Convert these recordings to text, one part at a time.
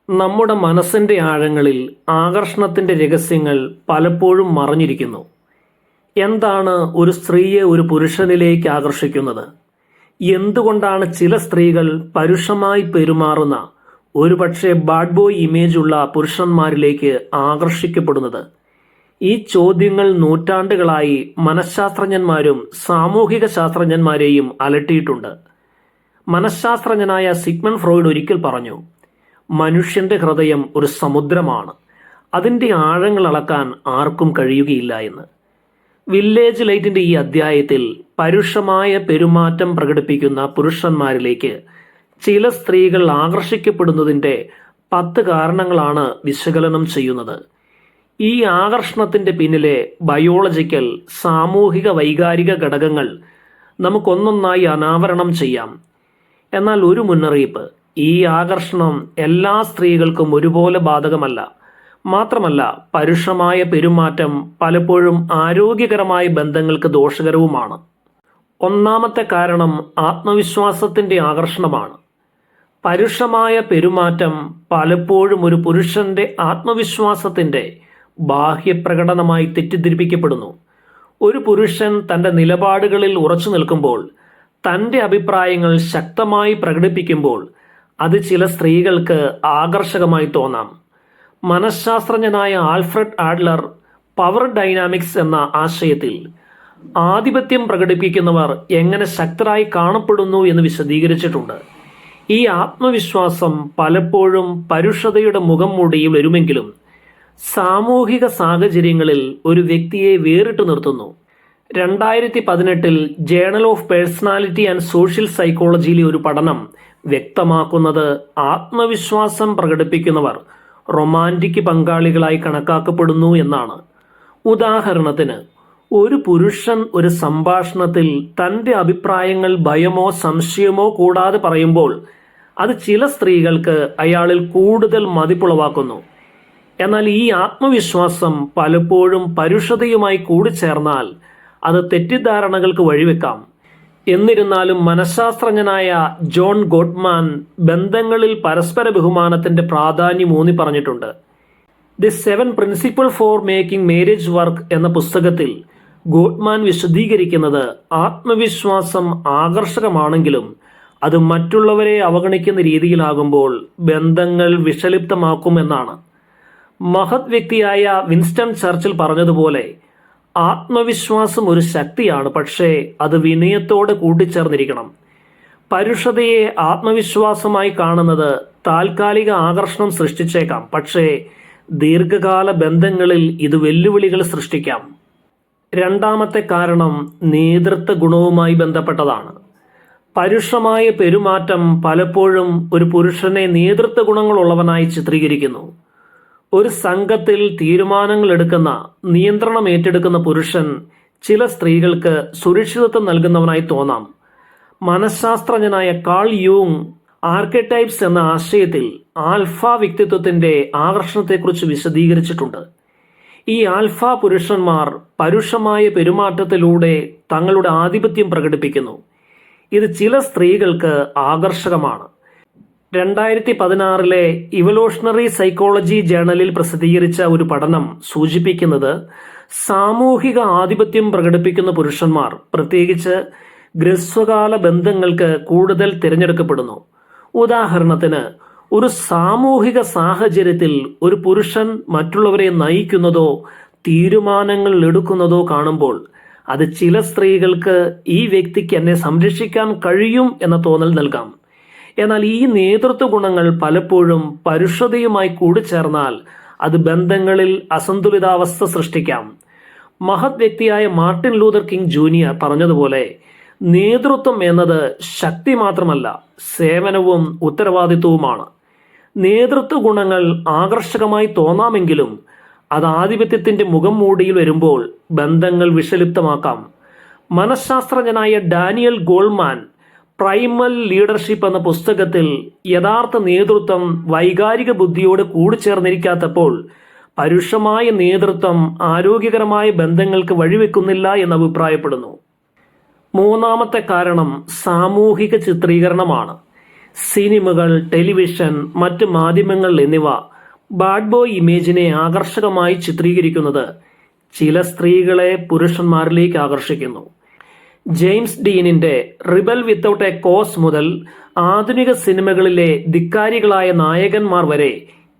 നമ്മുടെ മനസ്സിൻ്റെ ആഴങ്ങളിൽ ആകർഷണത്തിൻ്റെ രഹസ്യങ്ങൾ പലപ്പോഴും മറഞ്ഞിരിക്കുന്നു. എന്താണ് ഒരു സ്ത്രീയെ ഒരു പുരുഷനിലേക്ക് ആകർഷിക്കുന്നത്? എന്തുകൊണ്ടാണ് ചില സ്ത്രീകൾ പരുഷമായി പെരുമാറുന്ന ഒരുപക്ഷെ ബാഡ് ബോയ് ഇമേജുള്ള പുരുഷന്മാരിലേക്ക് ആകർഷിക്കപ്പെടുന്നത്? ഈ ചോദ്യങ്ങൾ നൂറ്റാണ്ടുകളായി മനഃശാസ്ത്രജ്ഞന്മാരും സാമൂഹിക ശാസ്ത്രജ്ഞന്മാരെയും അലട്ടിയിട്ടുണ്ട്. മനഃശാസ്ത്രജ്ഞനായ സിഗ്മണ്ട് ഫ്രോയിഡ് ഒരിക്കൽ പറഞ്ഞു, മനുഷ്യന്റെ ഹൃദയം ഒരു സമുദ്രമാണ്, അതിൻ്റെ ആഴങ്ങൾ അളക്കാൻ ആർക്കും കഴിയുകയില്ല എന്ന്. വില്ലേജ് ലൈറ്റിന്റെ ഈ അധ്യായത്തിൽ പരുഷമായ പെരുമാറ്റം പ്രകടിപ്പിക്കുന്ന പുരുഷന്മാരിലേക്ക് ചില സ്ത്രീകൾ ആകർഷിക്കപ്പെടുന്നതിൻ്റെ 10 കാരണങ്ങളാണ് വിശകലനം ചെയ്യുന്നത്. ഈ ആകർഷണത്തിന്റെ പിന്നിലെ ബയോളജിക്കൽ, സാമൂഹിക, വൈകാരിക ഘടകങ്ങൾ നമുക്കൊന്നൊന്നായി അനാവരണം ചെയ്യാം. എന്നാൽ ഒരു മുന്നറിയിപ്പ്: ഈ ആകർഷണം എല്ലാ സ്ത്രീകൾക്കും ഒരുപോലെ ബാധകമല്ല. മാത്രമല്ല, പരുഷമായ പെരുമാറ്റം പലപ്പോഴും ആരോഗ്യകരമായ ബന്ധങ്ങൾക്ക് ദോഷകരവുമാണ്. ഒന്നാമത്തെ കാരണം ആത്മവിശ്വാസത്തിന്റെ ആകർഷണമാണ്. പരുഷമായ പെരുമാറ്റം പലപ്പോഴും ഒരു പുരുഷന്റെ ആത്മവിശ്വാസത്തിന്റെ ബാഹ്യപ്രകടനമായി തെറ്റിദ്ധരിപ്പിക്കപ്പെടുന്നു. ഒരു പുരുഷൻ തന്റെ നിലപാടുകളിൽ ഉറച്ചു നിൽക്കുമ്പോൾ, തന്റെ അഭിപ്രായങ്ങൾ ശക്തമായി പ്രകടിപ്പിക്കുമ്പോൾ അത് ചില സ്ത്രീകൾക്ക് ആകർഷകമായി തോന്നാം. മനഃശാസ്ത്രജ്ഞനായ ആൽഫ്രഡ് ആഡ്ലർ പവർ ഡൈനാമിക്സ് എന്ന ആശയത്തിൽ ആധിപത്യം പ്രകടിപ്പിക്കുന്നവർ എങ്ങനെ ശക്തരായി കാണപ്പെടുന്നു എന്ന് വിശദീകരിച്ചിട്ടുണ്ട്. ഈ ആത്മവിശ്വാസം പലപ്പോഴും പരുഷതയുടെ മുഖം മൂടിയിൽ വരുമെങ്കിലും സാമൂഹിക സാഹചര്യങ്ങളിൽ ഒരു വ്യക്തിയെ വേറിട്ടു നിർത്തുന്നു. 2018 journal of personality and social സൈക്കോളജിയിലെ ഒരു പഠനം വ്യക്തമാക്കുന്നത് ആത്മവിശ്വാസം പ്രകടിപ്പിക്കുന്നവർ റൊമാൻറ്റിക് പങ്കാളികളായി കണക്കാക്കപ്പെടുന്നു എന്നാണ്. ഉദാഹരണത്തിന്, ഒരു പുരുഷൻ ഒരു സംഭാഷണത്തിൽ തൻ്റെ അഭിപ്രായങ്ങൾ ഭയമോ സംശയമോ കൂടാതെ പറയുമ്പോൾ അത് ചില സ്ത്രീകൾക്ക് അയാളിൽ കൂടുതൽ മതിപ്പുളവാക്കുന്നു. എന്നാൽ ഈ ആത്മവിശ്വാസം പലപ്പോഴും പരുഷതയുമായി കൂടിച്ചേർന്നാൽ അത് തെറ്റിദ്ധാരണകൾക്ക് വഴിവെക്കാം. എന്നിരുന്നാലും മനഃശാസ്ത്രജ്ഞനായ ജോൺ ഗോട്ട്മാൻ ബന്ധങ്ങളിൽ പരസ്പര ബഹുമാനത്തിന്റെ പ്രാധാന്യം ഊന്നി പറഞ്ഞിട്ടുണ്ട്. The 7 principle for making marriage work എന്ന പുസ്തകത്തിൽ ഗോട്ട്മാൻ വിശദീകരിക്കുന്നത് ആത്മവിശ്വാസം ആകർഷകമാണെങ്കിലും അത് മറ്റുള്ളവരെ അവഗണിക്കുന്ന രീതിയിലാകുമ്പോൾ ബന്ധങ്ങൾ വിഷലിപ്തമാക്കുമെന്നാണ്. മഹത് വ്യക്തിയായ വിൻസ്റ്റൺ ചർച്ചിൽ പറഞ്ഞതുപോലെ, ആത്മവിശ്വാസം ഒരു ശക്തിയാണ്, പക്ഷേ അത് വിനയത്തോടെ കൂട്ടിച്ചേർന്നിരിക്കണം. പരുഷതയെ ആത്മവിശ്വാസമായി കാണുന്നത് താൽക്കാലിക ആകർഷണം സൃഷ്ടിച്ചേക്കാം, പക്ഷേ ദീർഘകാല ബന്ധങ്ങളിൽ ഇത് വെല്ലുവിളികൾ സൃഷ്ടിക്കാം. രണ്ടാമത്തെ കാരണം നേതൃത്വ ഗുണവുമായി ബന്ധപ്പെട്ടതാണ്. പരുഷമായ പെരുമാറ്റം പലപ്പോഴും ഒരു പുരുഷനെ നേതൃത്വ ഗുണങ്ങളുള്ളവനായി ചിത്രീകരിക്കുന്നു. ഒരു സംഘത്തിൽ തീരുമാനങ്ങൾ എടുക്കുന്ന, നിയന്ത്രണം ഏറ്റെടുക്കുന്ന പുരുഷൻ ചില സ്ത്രീകൾക്ക് സുരക്ഷിതത്വം നൽകുന്നവനായി തോന്നാം. മനഃശാസ്ത്രജ്ഞനായ കാൾ യൂങ് ആർക്കെടൈപ്സ് എന്ന ആശയത്തിൽ ആൽഫ വ്യക്തിത്വത്തിന്റെ ആകർഷണത്തെക്കുറിച്ച് വിശദീകരിച്ചിട്ടുണ്ട്. ഈ ആൽഫ പുരുഷന്മാർ പരുഷമായ പെരുമാറ്റത്തിലൂടെ തങ്ങളുടെ ആധിപത്യം പ്രകടിപ്പിക്കുന്നു. ഇത് ചില സ്ത്രീകൾക്ക് ആകർഷകമാണ്. 2016 ഇവല്യൂഷണറി സൈക്കോളജി ജേണലിൽ പ്രസിദ്ധീകരിച്ച ഒരു പഠനം സൂചിപ്പിക്കുന്നത് സാമൂഹിക ആധിപത്യം പ്രകടിപ്പിക്കുന്ന പുരുഷന്മാർ പ്രത്യേകിച്ച് ഹ്രസ്വകാല ബന്ധങ്ങൾക്ക് കൂടുതൽ തിരഞ്ഞെടുക്കപ്പെടുന്നു. ഉദാഹരണത്തിന്, ഒരു സാമൂഹിക സാഹചര്യത്തിൽ ഒരു പുരുഷൻ മറ്റുള്ളവരെ നയിക്കുന്നതോ തീരുമാനങ്ങൾ എടുക്കുന്നതോ കാണുമ്പോൾ അത് ചില സ്ത്രീകൾക്ക് ഈ വ്യക്തിക്ക് എന്നെ സംരക്ഷിക്കാൻ കഴിയും എന്ന തോന്നൽ നൽകാം. എന്നാൽ ഈ നേതൃത്വ ഗുണങ്ങൾ പലപ്പോഴും പരുഷതയുമായി കൂടിച്ചേർന്നാൽ അത് ബന്ധങ്ങളിൽ അസന്തുലിതാവസ്ഥ സൃഷ്ടിക്കാം. മഹത് വ്യക്തിയായ മാർട്ടിൻ ലൂതർ കിങ് ജൂനിയർ പറഞ്ഞതുപോലെ, നേതൃത്വം എന്നത് ശക്തി മാത്രമല്ല, സേവനവും ഉത്തരവാദിത്വവുമാണ്. നേതൃത്വ ഗുണങ്ങൾ ആകർഷകമായി തോന്നാമെങ്കിലും അത് ആധിപത്യത്തിന്റെ മുഖം മൂടിയിൽ വരുമ്പോൾ ബന്ധങ്ങൾ വിഷലിപ്തമാക്കാം. മനഃശാസ്ത്രജ്ഞനായ ഡാനിയൽ ഗോൾമാൻ പ്രൈമൽ ലീഡർഷിപ്പ് എന്ന പുസ്തകത്തിൽ യഥാർത്ഥ നേതൃത്വം വൈകാരിക ബുദ്ധിയോട് കൂടിച്ചേർന്നിരിക്കാത്തപ്പോൾ പരുഷമായ നേതൃത്വം ആരോഗ്യകരമായ ബന്ധങ്ങൾക്ക് വഴിവെക്കുന്നില്ല എന്ന് അഭിപ്രായപ്പെടുന്നു. മൂന്നാമത്തെ കാരണം സാമൂഹിക ചിത്രീകരണമാണ്. സിനിമകൾ, ടെലിവിഷൻ, മറ്റ് മാധ്യമങ്ങൾ എന്നിവ ബാഡ് ബോയ് ഇമേജിനെ ആകർഷകമായി ചിത്രീകരിക്കുന്നത് ചില സ്ത്രീകളെ പുരുഷന്മാരിലേക്ക് ആകർഷിക്കുന്നു. ജെയിംസ് ഡീനിന്റെ റിബൽ വിത്തൗട്ട് എ കോസ് മുതൽ ആധുനിക സിനിമകളിലെ ധിക്കാരികളായ നായകന്മാർ വരെ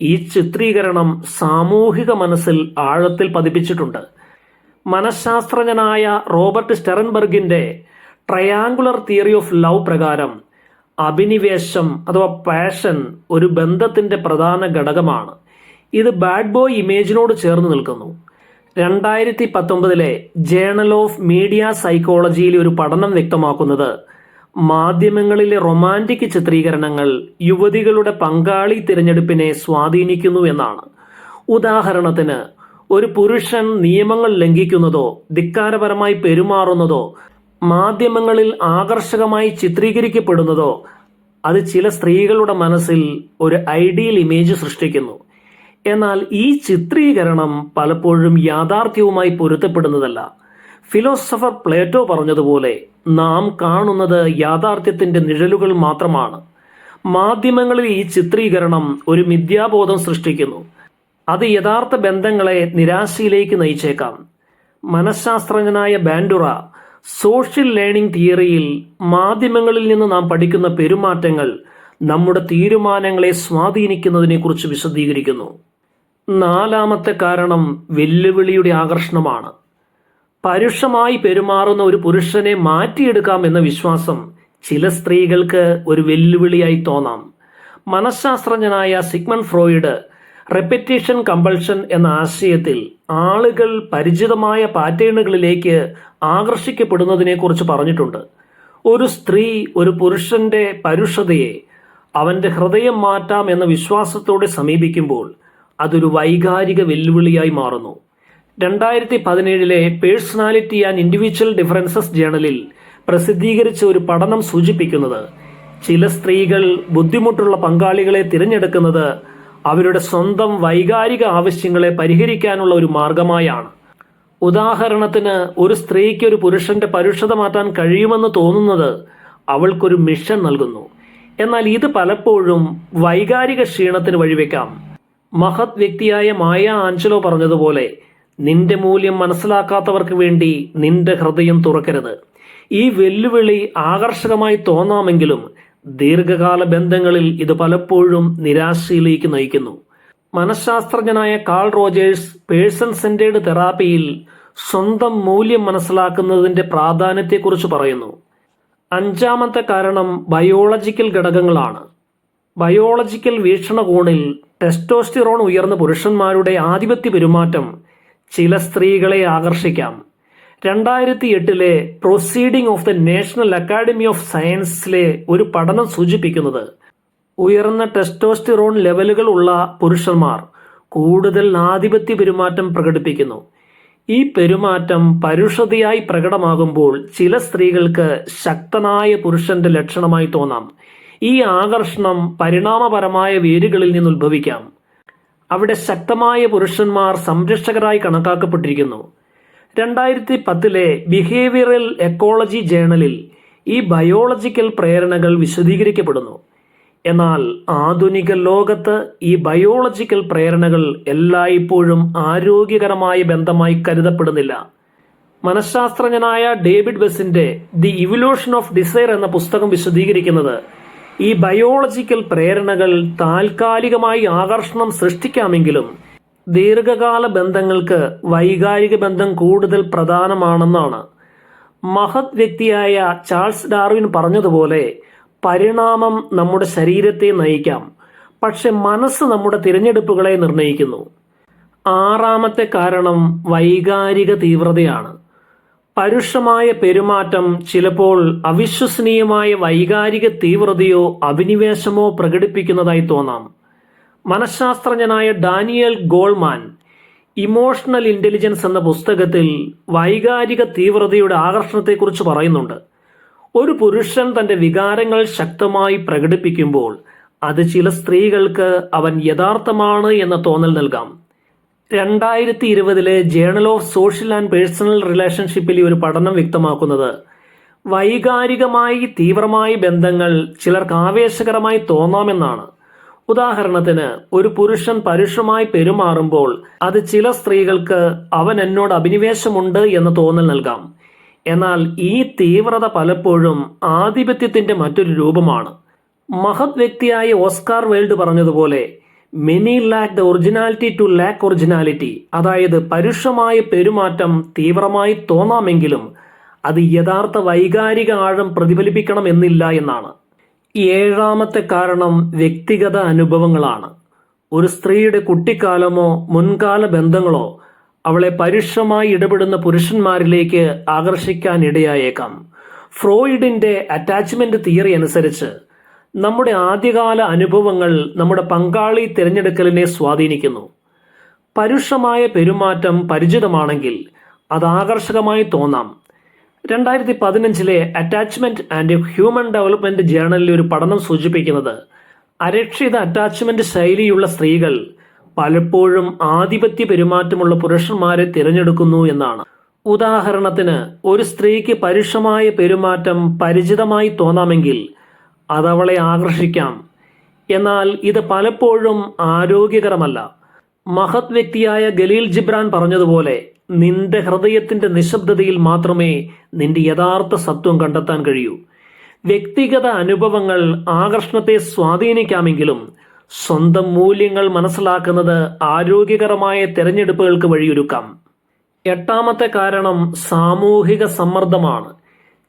ഈ ചിത്രീകരണം സാമൂഹിക മനസ്സിൽ ആഴത്തിൽ പതിപ്പിച്ചിട്ടുണ്ട്. മനഃശാസ്ത്രജ്ഞനായ റോബർട്ട് സ്റ്റെറൻബർഗിന്റെ ട്രയാങ്കുലർ തിയറി ഓഫ് ലവ് പ്രകാരം അഭിനിവേശം അഥവാ പാഷൻ ഒരു ബന്ധത്തിന്റെ പ്രധാന ഘടകമാണ്. ഇത് ബാഡ് ബോയ് ഇമേജിനോട് ചേർന്ന് നിൽക്കുന്നു. 2019 ജേണൽ ഓഫ് മീഡിയ സൈക്കോളജിയിലെ ഒരു പഠനം വ്യക്തമാക്കുന്നത് മാധ്യമങ്ങളിലെ റൊമാൻറ്റിക് ചിത്രീകരണങ്ങൾ യുവതികളുടെ പങ്കാളി തിരഞ്ഞെടുപ്പിനെ സ്വാധീനിക്കുന്നു എന്നാണ്. ഉദാഹരണത്തിന്, ഒരു പുരുഷൻ നിയമങ്ങൾ ലംഘിക്കുന്നതോ ധിക്കാരപരമായി പെരുമാറുന്നതോ മാധ്യമങ്ങളിൽ ആകർഷകമായി ചിത്രീകരിക്കപ്പെടുന്നതോ അത് ചില സ്ത്രീകളുടെ മനസ്സിൽ ഒരു ഐഡിയൽ ഇമേജ് സൃഷ്ടിക്കുന്നു. എന്നാൽ ഈ ചിത്രീകരണം പലപ്പോഴും യാഥാർത്ഥ്യവുമായി പൊരുത്തപ്പെടുന്നതല്ല. ഫിലോസഫർ പ്ലേറ്റോ പറഞ്ഞതുപോലെ നാം കാണുന്നത് യാഥാർത്ഥ്യത്തിന്റെ നിഴലുകൾ മാത്രമാണ്. മാധ്യമങ്ങളിൽ ഈ ചിത്രീകരണം ഒരു മിഥ്യാബോധം സൃഷ്ടിക്കുന്നു. അത് യഥാർത്ഥ ബന്ധങ്ങളെ നിരാശയിലേക്ക് നയിച്ചേക്കാം. മനഃശാസ്ത്രജ്ഞനായ ബാൻഡുറ സോഷ്യൽ ലേണിംഗ് തിയറിയിൽ മാധ്യമങ്ങളിൽ നിന്ന് നാം പഠിക്കുന്ന പെരുമാറ്റങ്ങൾ നമ്മുടെ തീരുമാനങ്ങളെ സ്വാധീനിക്കുന്നതിനെക്കുറിച്ച് വിശദീകരിക്കുന്നു. 4ാമത്തെ കാരണം വെല്ലുവിളിയുടെ ആകർഷണമാണ്. പരുഷമായി പെരുമാറുന്ന ഒരു പുരുഷനെ മാറ്റിയെടുക്കാം എന്ന വിശ്വാസം ചില സ്ത്രീകൾക്ക് ഒരു വെല്ലുവിളിയായി തോന്നാം. മനഃശാസ്ത്രജ്ഞനായ സിഗ്മണ്ട് ഫ്രോയിഡ് റെപ്പറ്റീഷൻ കമ്പൾഷൻ എന്ന ആശയത്തിൽ ആളുകൾ പരിചിതമായ പാറ്റേണുകളിലേക്ക് ആകർഷിക്കപ്പെടുന്നതിനെക്കുറിച്ച് പറഞ്ഞിട്ടുണ്ട്. ഒരു സ്ത്രീ ഒരു പുരുഷന്റെ പരുഷതയെ അവന്റെ ഹൃദയം മാറ്റാം എന്ന വിശ്വാസത്തോടെ സമീപിക്കുമ്പോൾ അതൊരു വൈകാരിക വെല്ലുവിളിയായി മാറുന്നു. 2017 പേഴ്സണാലിറ്റി ആൻഡ് ഇൻഡിവിജ്വൽ ഡിഫറൻസസ് ജേണലിൽ പ്രസിദ്ധീകരിച്ച ഒരു പഠനം സൂചിപ്പിക്കുന്നത് ചില സ്ത്രീകൾ ബുദ്ധിമുട്ടുള്ള പങ്കാളികളെ തിരഞ്ഞെടുക്കുന്നത് അവരുടെ സ്വന്തം വൈകാരിക ആവശ്യങ്ങളെ പരിഹരിക്കാനുള്ള ഒരു മാർഗമായാണ്. ഉദാഹരണത്തിന്, ഒരു സ്ത്രീക്ക് ഒരു പുരുഷന്റെ പരുഷത മാറ്റാൻ കഴിയുമെന്ന് തോന്നുന്നത് അവൾക്കൊരു മിഷൻ നൽകുന്നു. എന്നാൽ ഇത് പലപ്പോഴും വൈകാരിക ക്ഷീണത്തിന് വഴിവെക്കാം. മഹത് വ്യക്തിയായ മായ ആഞ്ചലോ പറഞ്ഞതുപോലെ, നിന്റെ മൂല്യം മനസ്സിലാക്കാത്തവർക്ക് വേണ്ടി നിന്റെ ഹൃദയം തുറക്കരുത്. ഈ വെല്ലുവിളി ആകർഷകമായി തോന്നാമെങ്കിലും ദീർഘകാല ബന്ധങ്ങളിൽ ഇത് പലപ്പോഴും നിരാശയിലേക്ക് നയിക്കുന്നു. മനഃശാസ്ത്രജ്ഞനായ കാൾ റോജേഴ്സ് പേഴ്സൺ സെന്റേർഡ് തെറാപ്പിയിൽ സ്വന്തം മൂല്യം മനസ്സിലാക്കുന്നതിന്റെ പ്രാധാന്യത്തെക്കുറിച്ച് പറയുന്നു. 5ാമത്തെ കാരണം ബയോളജിക്കൽ ഘടകങ്ങളാണ്. ബയോളജിക്കൽ വീക്ഷണകോണിൽ ടെസ്റ്റോസ്റ്റിറോൺ ഉയർന്ന പുരുഷന്മാരുടെ ആധിപത്യ പെരുമാറ്റം ചില സ്ത്രീകളെ ആകർഷിക്കാം. 2008 proceeding of the national academy of സയൻസിലെ ഒരു പഠനം സൂചിപ്പിക്കുന്നത് ഉയർന്ന ടെസ്റ്റോസ്റ്റിറോൺ ലെവലുകൾ ഉള്ള പുരുഷന്മാർ കൂടുതൽ ആധിപത്യ പെരുമാറ്റം പ്രകടിപ്പിക്കുന്നു. ഈ പെരുമാറ്റം പരുഷതയായി പ്രകടമാകുമ്പോൾ ചില സ്ത്രീകൾക്ക് ശക്തനായ പുരുഷന്റെ ലക്ഷണമായി തോന്നാം. ഈ ആകർഷണം പരിണാമപരമായ വേരുകളിൽ നിന്ന് ഉത്ഭവിക്കാം. അവിടെ ശക്തമായ പുരുഷന്മാർ സംരക്ഷകരായി കണക്കാക്കപ്പെട്ടിരിക്കുന്നു. 2010 ബിഹേവിയറൽ എക്കോളജി ജേണലിൽ ഈ ബയോളജിക്കൽ പ്രേരണകൾ വിശദീകരിക്കപ്പെടുന്നു. എന്നാൽ ആധുനിക ലോകത്ത് ഈ ബയോളജിക്കൽ പ്രേരണകൾ എല്ലായ്പ്പോഴും ആരോഗ്യകരമായ ബന്ധമായി കരുതപ്പെടുന്നില്ല. മനഃശാസ്ത്രജ്ഞനായ ഡേവിഡ് വെസിന്റെ ദി ഇവല്യൂഷൻ ഓഫ് ഡിസയർ എന്ന പുസ്തകം വിശദീകരിക്കുന്നത് ഈ ബയോളജിക്കൽ പ്രേരണകൾ താൽക്കാലികമായി ആകർഷണം സൃഷ്ടിക്കാമെങ്കിലും ദീർഘകാല ബന്ധങ്ങൾക്ക് വൈകാരിക ബന്ധം കൂടുതൽ പ്രധാനമാണെന്നാണ്. മഹത് വ്യക്തിയായ ചാൾസ് ഡാർവിൻ പറഞ്ഞതുപോലെ, പരിണാമം നമ്മുടെ ശരീരത്തെ നയിക്കാം, പക്ഷെ മനസ്സ് നമ്മുടെ തിരഞ്ഞെടുപ്പുകളെ നിർണ്ണയിക്കുന്നു. 6ാമത്തെ കാരണം വൈകാരിക തീവ്രതയാണ്. പരുഷമായ പെരുമാറ്റം ചിലപ്പോൾ അവിശ്വസനീയമായ വൈകാരിക തീവ്രതയോ അഭിനിവേശമോ പ്രകടിപ്പിക്കുന്നതായി തോന്നാം. മനഃശാസ്ത്രജ്ഞനായ ഡാനിയൽ ഗോൾമാൻ ഇമോഷണൽ ഇന്റലിജൻസ് എന്ന പുസ്തകത്തിൽ വൈകാരിക തീവ്രതയുടെ ആകർഷണത്തെക്കുറിച്ച് പറയുന്നുണ്ട്. ഒരു പുരുഷൻ തന്റെ വികാരങ്ങൾ ശക്തമായി പ്രകടിപ്പിക്കുമ്പോൾ അത് ചില സ്ത്രീകൾക്ക് അവൻ യഥാർത്ഥമാണ് എന്ന തോന്നൽ നൽകാം. 2020 journal of social and personal റിലേഷൻഷിപ്പിലെ ഒരു പഠനം വ്യക്തമാക്കുന്നത് വൈകാരികമായി തീവ്രമായ ബന്ധങ്ങൾ ചിലർക്ക് ആവേശകരമായി തോന്നാമെന്നാണ്. ഉദാഹരണത്തിന്, ഒരു പുരുഷൻ പരുഷമായി പെരുമാറുമ്പോൾ അത് ചില സ്ത്രീകൾക്ക് അവൻ എന്നോട് അഭിനിവേശമുണ്ട് എന്ന് തോന്നൽ നൽകാം. എന്നാൽ ഈ തീവ്രത പലപ്പോഴും ആധിപത്യത്തിന്റെ മറ്റൊരു രൂപമാണ്. മഹത് വ്യക്തിയായ ഓസ്കാർ വൈൽഡ് പറഞ്ഞതുപോലെ, many lack the originality to lack originality. അതായത്, പരുഷമായ പെരുമാറ്റം തീവ്രമായി തോന്നാമെങ്കിലും അത് യഥാർത്ഥ വൈകാരിക ആഴം പ്രതിഫലിപ്പിക്കണം എന്നില്ല എന്നാണ്. ഏഴാമത്തെ കാരണം വ്യക്തിഗത അനുഭവങ്ങളാണ്. ഒരു സ്ത്രീയുടെ കുട്ടിക്കാലമോ മുൻകാല ബന്ധങ്ങളോ അവളെ പരുഷമായി ഇടപെടുന്ന പുരുഷന്മാരിലേക്ക് ആകർഷിക്കാൻ ഇടയായേക്കാം. ഫ്രോയിഡിന്റെ അറ്റാച്ച്മെന്റ് തിയറി അനുസരിച്ച് നമ്മുടെ ആദ്യകാല അനുഭവങ്ങൾ നമ്മുടെ പങ്കാളി തിരഞ്ഞെടുക്കലിനെ സ്വാധീനിക്കുന്നു. പരുഷമായ പെരുമാറ്റം പരിചിതമാണെങ്കിൽ അത് ആകർഷകമായി തോന്നാം. 2015 അറ്റാച്ച്മെന്റ് ആൻഡ് ഹ്യൂമൻ ഡെവലപ്മെന്റ് ജേണലിലെ ഒരു പഠനം സൂചിപ്പിക്കുന്നത്, അരക്ഷിത അറ്റാച്ച്മെന്റ് ശൈലിയുള്ള സ്ത്രീകൾ പലപ്പോഴും ആധിപത്യ പെരുമാറ്റമുള്ള പുരുഷന്മാരെ തിരഞ്ഞെടുക്കുന്നു എന്നാണ്. ഉദാഹരണത്തിന്, ഒരു സ്ത്രീക്ക് പരുഷമായ പെരുമാറ്റം പരിചിതമായി തോന്നാമെങ്കിൽ അതവളെ ആകർഷിക്കാം. എന്നാൽ ഇത് പലപ്പോഴും ആരോഗ്യകരമല്ല. മഹത് വ്യക്തിയായ ഖലീൽ ജിബ്രാൻ പറഞ്ഞതുപോലെ, നിന്റെ ഹൃദയത്തിന്റെ നിശബ്ദതയിൽ മാത്രമേ നിന്റെ യഥാർത്ഥ സത്വം കണ്ടെത്താൻ കഴിയൂ. വ്യക്തിഗത അനുഭവങ്ങൾ ആകർഷണത്തെ സ്വാധീനിക്കാമെങ്കിലും സ്വന്തം മൂല്യങ്ങൾ മനസ്സിലാക്കുന്നത് ആരോഗ്യകരമായ തിരഞ്ഞെടുപ്പുകൾക്ക് വഴിയൊരുക്കാം. എട്ടാമത്തെ കാരണം സാമൂഹിക സമ്മർദ്ദമാണ്.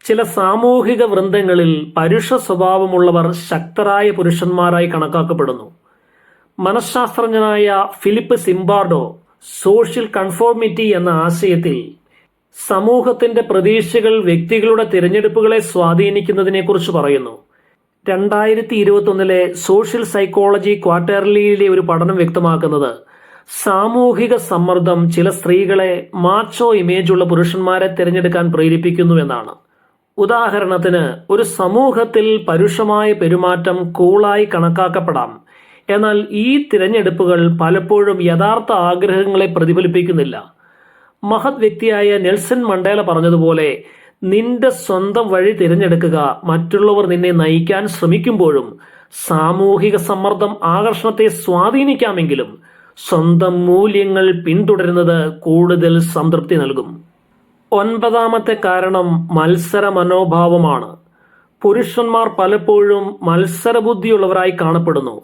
ചില സാമൂഹിക വൃന്ദങ്ങളിൽ പരുഷ സ്വഭാവമുള്ളവർ ശക്തരായ പുരുഷന്മാരായി കണക്കാക്കപ്പെടുന്നു. മനഃശാസ്ത്രജ്ഞനായ ഫിലിപ്പ് സിംബാർഡോ സോഷ്യൽ കൺഫോർമിറ്റി എന്ന ആശയത്തിൽ സമൂഹത്തിന്റെ പ്രതീക്ഷകൾ വ്യക്തികളുടെ തിരഞ്ഞെടുപ്പുകളെ സ്വാധീനിക്കുന്നതിനെക്കുറിച്ച് പറയുന്നു. 2021 സോഷ്യൽ സൈക്കോളജി ക്വാർട്ടർലിയിലെ ഒരു പഠനം വ്യക്തമാക്കുന്നത്, സാമൂഹിക സമ്മർദ്ദം ചില സ്ത്രീകളെ മാച്ചോ ഇമേജുള്ള പുരുഷന്മാരെ തിരഞ്ഞെടുക്കാൻ പ്രേരിപ്പിക്കുന്നു എന്നാണ്. ഉദാഹരണത്തിന്, ഒരു സമൂഹത്തിൽ പരുഷമായ പെരുമാറ്റം കൂളായി കണക്കാക്കപ്പെടാം. എന്നാൽ ഈ തിരഞ്ഞെടുപ്പുകൾ പലപ്പോഴും യഥാർത്ഥ ആഗ്രഹങ്ങളെ പ്രതിഫലിപ്പിക്കുന്നില്ല. മഹത് വ്യക്തിയായ നെൽസൺ മണ്ടേല പറഞ്ഞതുപോലെ, നിന്റെ സ്വന്തം വഴി തിരഞ്ഞെടുക്കുക. മറ്റുള്ളവർ നിന്നെ നയിക്കാൻ ശ്രമിക്കുമ്പോഴും സാമൂഹിക സമ്മർദ്ദം ആകർഷണത്തെ സ്വാധീനിക്കാമെങ്കിലും സ്വന്തം മൂല്യങ്ങൾ പിന്തുടരുന്നത് കൂടുതൽ സംതൃപ്തി നൽകും. ഒൻപതാമത്തെ കാരണം മത്സര മനോഭാവമാണ്. പുരുഷന്മാർ പലപ്പോഴും മത്സരബുദ്ധിയുള്ളവരായി കാണപ്പെടുന്നു.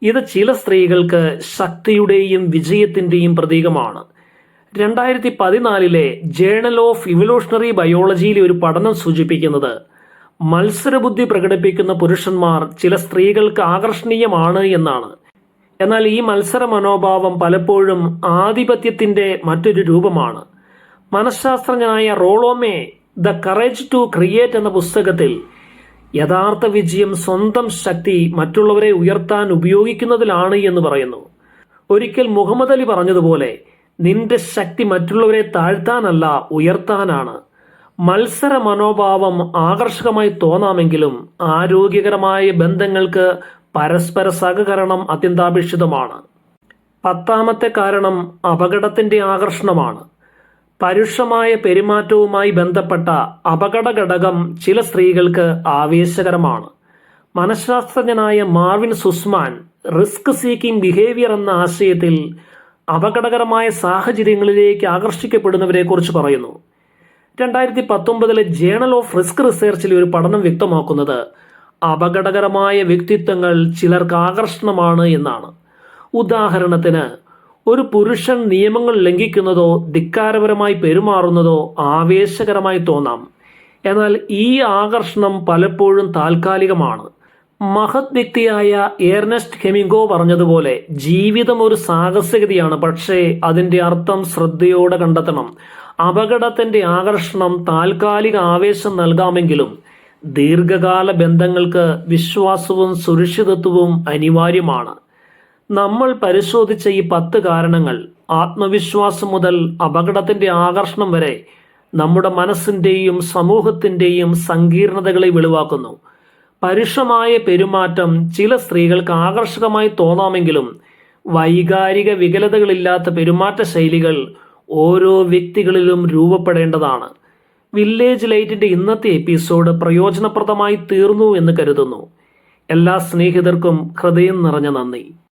ഇത് ചില സ്ത്രീകൾക്ക് ശക്തിയുടെയും വിജയത്തിന്റെയും പ്രതീകമാണ്. 2014 ജേണൽ ഓഫ് ഇവല്യൂഷണറി ബയോളജിയിലെ ഒരു പഠനം സൂചിപ്പിക്കുന്നത്, മത്സരബുദ്ധി പ്രകടിപ്പിക്കുന്ന പുരുഷന്മാർ ചില സ്ത്രീകൾക്ക് ആകർഷണീയമാണ് എന്നാണ്. എന്നാൽ ഈ മത്സര മനോഭാവം പലപ്പോഴും ആധിപത്യത്തിന്റെ മറ്റൊരു രൂപമാണ്. മനഃശാസ്ത്രജ്ഞനായ റോളോമേ ദ കറേജ് ടു ക്രിയേറ്റ് എന്ന പുസ്തകത്തിൽ യഥാർത്ഥ വിജയം സ്വന്തം ശക്തി മറ്റുള്ളവരെ ഉയർത്താൻ ഉപയോഗിക്കുന്നതിലാണ് എന്ന് പറയുന്നു. ഒരിക്കൽ മുഹമ്മദ് അലി പറഞ്ഞതുപോലെ, നിന്റെ ശക്തി മറ്റുള്ളവരെ താഴ്ത്താനല്ല, ഉയർത്താനാണ്. മത്സര മനോഭാവം ആകർഷകമായി തോന്നാമെങ്കിലും ആരോഗ്യകരമായ ബന്ധങ്ങൾക്ക് പരസ്പര സഹകരണം അത്യന്താപേക്ഷിതമാണ്. പത്താമത്തെ കാരണം അപകടത്തിന്റെ ആകർഷണമാണ്. പരുഷമായ പെരുമാറ്റവുമായി ബന്ധപ്പെട്ട അപകട ഘടകം ചില സ്ത്രീകൾക്ക് ആവേശകരമാണ്. മനഃശാസ്ത്രജ്ഞനായ മാർവിൻ സുസ്മാൻ റിസ്ക് സീക്കിംഗ് ബിഹേവിയർ എന്ന ആശയത്തിൽ അപകടകരമായ സാഹചര്യങ്ങളിലേക്ക് ആകർഷിക്കപ്പെടുന്നവരെ കുറിച്ച് പറയുന്നു. 2019 ജേണൽ ഓഫ് റിസ്ക് റിസർച്ചിലെ ഒരു പഠനം വ്യക്തമാക്കുന്നത്, അപകടകരമായ വ്യക്തിത്വങ്ങൾ ചിലർക്ക് ആകർഷണമാണ് എന്നാണ്. ഉദാഹരണത്തിന്, ഒരു പുരുഷൻ നിയമങ്ങൾ ലംഘിക്കുന്നതോ ധിക്കാരപരമായി പെരുമാറുന്നതോ ആവേശകരമായി തോന്നാം. എന്നാൽ ഈ ആകർഷണം പലപ്പോഴും താൽക്കാലികമാണ്. മഹത് വ്യക്തിയായ ഏർനെസ്റ്റ് ഹെമിംഗോ പറഞ്ഞതുപോലെ, ജീവിതം ഒരു സാഹസികതയാണ്, പക്ഷേ അതിന്റെ അർത്ഥം ശ്രദ്ധയോടെ കണ്ടെത്തണം. അപകടത്തിന്റെ ആകർഷണം താൽക്കാലിക ആവേശം നൽകാമെങ്കിലും ദീർഘകാല ബന്ധങ്ങൾക്ക് വിശ്വാസവും സുരക്ഷിതത്വവും അനിവാര്യമാണ്. നമ്മൾ പരിശോധിച്ച ഈ 10 കാരണങ്ങൾ ആത്മവിശ്വാസം മുതൽ അപകടത്തിന്റെ ആകർഷണം വരെ നമ്മുടെ മനസ്സിന്റെയും സമൂഹത്തിന്റെയും സങ്കീർണതകളെ വെളിവാക്കുന്നു. പരുഷമായ പെരുമാറ്റം ചില സ്ത്രീകൾക്ക് ആകർഷകമായി തോന്നാമെങ്കിലും വൈകാരിക വികലതകളില്ലാത്ത പെരുമാറ്റ ശൈലികൾ ഓരോ വ്യക്തികളിലും രൂപപ്പെടേണ്ടതാണ്. വില്ലേജ് ലൈറ്റിന്റെ ഇന്നത്തെ എപ്പിസോഡ് പ്രയോജനപ്രദമായി തീർന്നു എന്ന് കരുതുന്നു. എല്ലാ സ്നേഹിതർക്കും ഹൃദയം നിറഞ്ഞ നന്ദി.